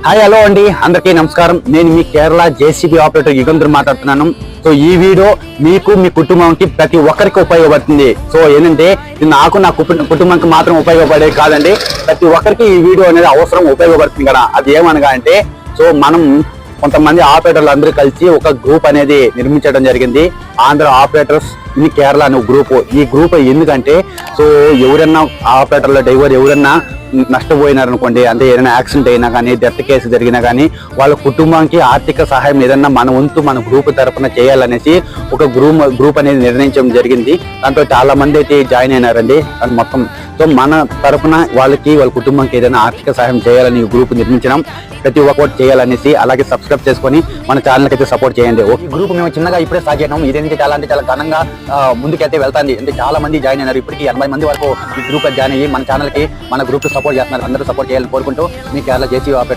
Hi hello అండి, అందరికీ నమస్కారం. నేను మీ కేరళ జేసీబీ ఆపరేటర్ యుగంధర్ మాట్లాడుతున్నాను. సో ఈ వీడియో మీకు మీ కుటుంబానికి ప్రతి ఒక్కరికి ఉపయోగపడుతుంది. సో ఏంటంటే ఇది నాకు నా కుటుంబానికి మాత్రం ఉపయోగపడే కాదండి, ప్రతి ఒక్కరికి ఈ వీడియో అనేది అవసరం ఉపయోగపడుతుంది కదా. అది ఏమనగా అంటే సో మనం కొంతమంది ఆపరేటర్లు అందరూ కలిసి ఒక గ్రూప్ అనేది నిర్మించడం జరిగింది. ఆంధ్ర ఆపరేటర్స్ ఇన్ కేరళ అనే గ్రూప్. ఈ గ్రూప్ ఎందుకంటే సో ఎవరన్నా ఆపరేటర్ల డ్రైవర్ ఎవరన్నా నష్టపోయినారనుకోండి, అంటే ఏదైనా యాక్సిడెంట్ అయినా కానీ, డెత్ కేసు జరిగినా కానీ వాళ్ళ కుటుంబానికి ఆర్థిక సహాయం ఏదన్నా మన వంతు మన గ్రూప్ తరఫున చేయాలనేసి ఒక గ్రూప్ అనేది నిర్ణయించడం జరిగింది. దాంట్లో చాలా మంది అయితే జాయిన్ అయినారండి. అది మొత్తం సో మన తరఫున వాళ్ళ కుటుంబానికి ఏదైనా ఆర్థిక సహాయం చేయాలని ఈ గ్రూప్ నిర్మించడం, ప్రతి ఒక్కటి చేయాలనేసి. అలాగే సబ్స్క్రైబ్ చేసుకొని మన ఛానల్కి అయితే సపోర్ట్ చేయండి. ఈ గ్రూప్ మేము చిన్నగా ఇప్పుడే స్టార్ట్ చేయడం, ఇదేంటి చాలా అంటే చాలా ఘనంగా ముందుకైతే వెళ్తాంది. అంటే చాలా మంది జాయిన్ అయినారు. ఇప్పటికీ 80 మంది వరకు ఈ గ్రూప్ జాయిన్ అయ్యి మన ఛానల్కి మన గ్రూప్ సపోర్ట్ చేస్తున్నారు. అందరూ సపోర్ట్ చేయాలని కోరుకుంటూ మీ కేరళ జేసీబీ ఆపరేటర్